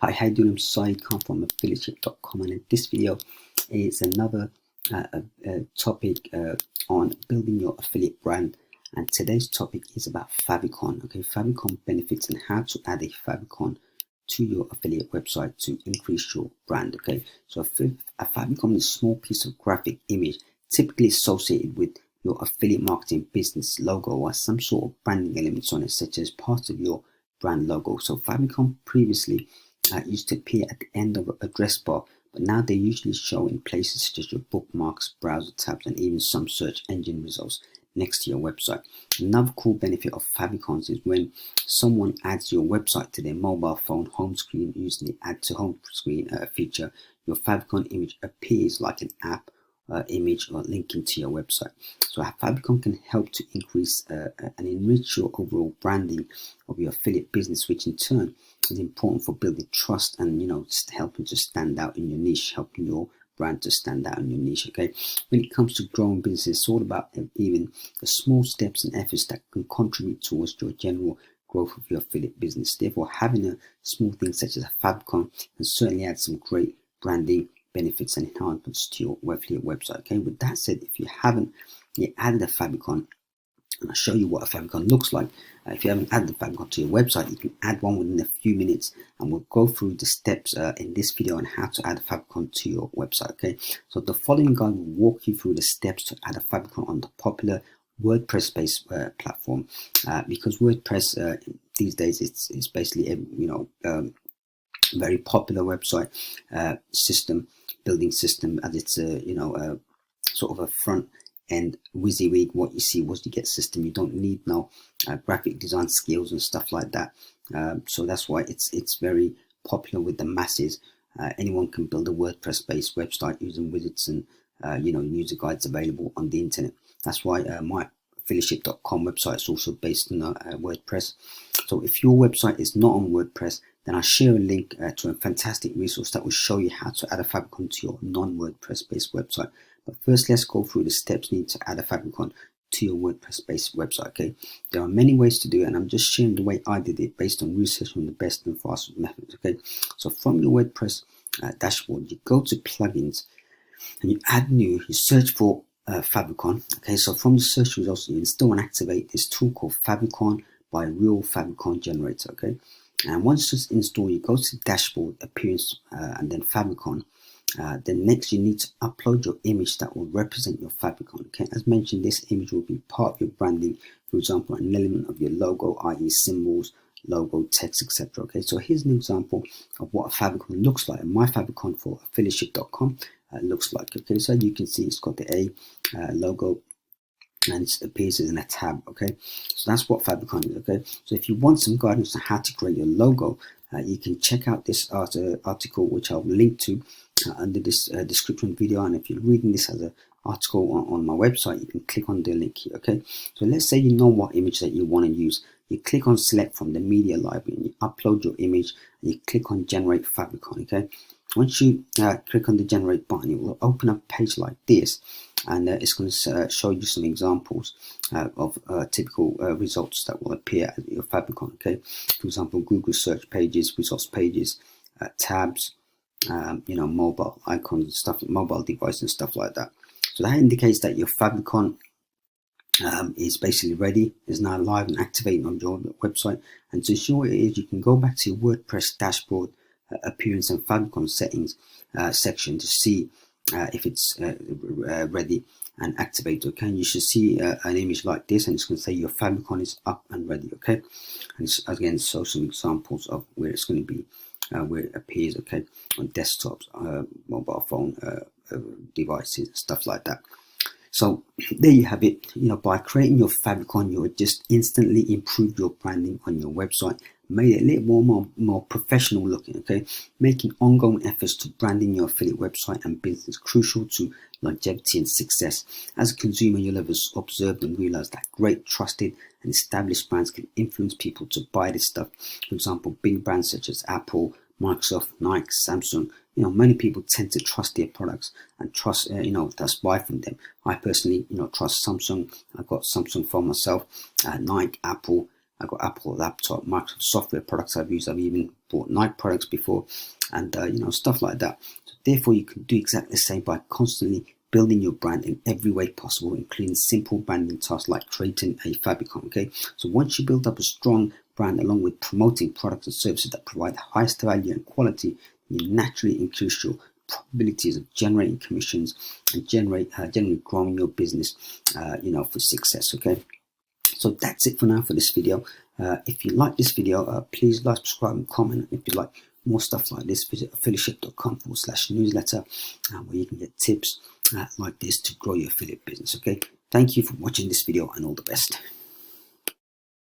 Hi, doing? I'm Favicon from Favicon, and in this video is another topic on building your affiliate brand. And today's topic is about Favicon. Okay, Favicon benefits and how to add a Favicon to your affiliate website to increase your brand. Okay, so a Favicon is a small piece of graphic image typically associated with your affiliate marketing business logo or some sort of branding elements on it, such as part of your brand logo. So Favicon previously used to appear at the end of an address bar, but now they usually show in places such as your bookmarks, browser tabs, and even some search engine results next to your website. Another cool benefit of Favicons is when someone adds your website to their mobile phone home screen using the Add to Home screen feature, your Favicon image appears like an app image or linking to your website. So Favicon can help to increase and enrich your overall branding of your affiliate business, which in turn is important for building trust and helping to stand out in your niche, helping your brand to stand out in your niche. Okay, when it comes to growing business, it's all about even the small steps and efforts that can contribute towards your general growth of your affiliate business. Therefore, having a small thing such as a Favicon can certainly add some great branding benefits and enhancements to your affiliate website. Okay, with that said, if you haven't yet added a Favicon, and I'll show you what a Favicon looks like. If you haven't added the Favicon to your website, you can add one within a few minutes, and we'll go through the steps in this video on how to add a Favicon to your website. Okay, so the following guide will walk you through the steps to add a Favicon on the popular WordPress-based platform, because WordPress these days it's basically a very popular website building system, as it's a sort of a front end WYSIWYG, what you see, what you get system. You don't need no graphic design skills and stuff like that. So that's why it's very popular with the masses. Anyone can build a WordPress based website using widgets and user guides available on the internet. That's why my affiliateship.com website is also based on WordPress. So if your website is not on WordPress, then I'll share a link to a fantastic resource that will show you how to add a Favicon to your non-WordPress based website. But first, let's go through the steps needed to add a Favicon to your WordPress based website. Okay, there are many ways to do it, and I'm just sharing the way I did it based on research on the best and fastest methods. Okay, so from your WordPress dashboard, you go to plugins and you add new, you search for Favicon. Okay, so from the search results, you install and activate this tool called Favicon by Real Favicon Generator. Okay, and once it's installed, you go to dashboard, appearance, and then Favicon. Then next you need to upload your image that will represent your Favicon. Okay, as mentioned, this image will be part of your branding, for example an element of your logo, i.e. symbols, logo, text, etc. Okay, so here's an example of what a Favicon looks like. My Favicon for affiliateship.com looks like. Okay, so you can see it's got the A logo, and it appears as in a tab. Okay, so that's what Favicon is. Okay, so if you want some guidance on how to create your logo, you can check out this article, which I'll link to under this description video. And if you're reading this as an article on my website, you can click on the link here. Okay, so let's say you know what image that you want to use. You click on select from the media library and you upload your image, and you click on generate Favicon. Okay, once you click on the generate button, it will open up a page like this, and it's going to show you some examples of typical results that will appear at your Favicon. Okay, for example, Google search pages, results pages, tabs, mobile icons and stuff, mobile device and stuff like that. So that indicates that your Favicon is basically ready, is now live and activating on your website. And to show it is, you can go back to your WordPress dashboard, appearance and Favicon settings section to see if it's ready and activated. Okay, and you should see an image like this, and it's going to say your Favicon is up and ready. Okay, and again, show some examples of where it's going to be, where it appears. Okay, on desktops, mobile phone devices, stuff like that. So there you have it. By creating your Favicon, you'll just instantly improve your branding on your website, made it a little more professional looking. Okay, making ongoing efforts to branding your affiliate website and business crucial to longevity and success. As a consumer, you'll have observed and realized that great, trusted and established brands can influence people to buy this stuff. For example, big brands such as Apple, Microsoft, Nike, Samsung. Many people tend to trust their products and trust, that's buy from them. I personally, trust Samsung. I've got Samsung for myself, Nike, Apple, I've got Apple laptop, Microsoft software products I've used. I've even bought Nike products before, and stuff like that. So therefore, you can do exactly the same by constantly building your brand in every way possible, including simple branding tasks like creating a Favicon. Okay, so once you build up a strong brand along with promoting products and services that provide the highest value and quality, you naturally increase your probabilities of generating commissions and generally growing your business for success. Okay, so that's it for now for this video. If you like this video, please like, subscribe, and comment. If you like more stuff like this, visit affiliateship.com/newsletter, where you can get tips like this to grow your affiliate business. Okay, thank you for watching this video, and all the best.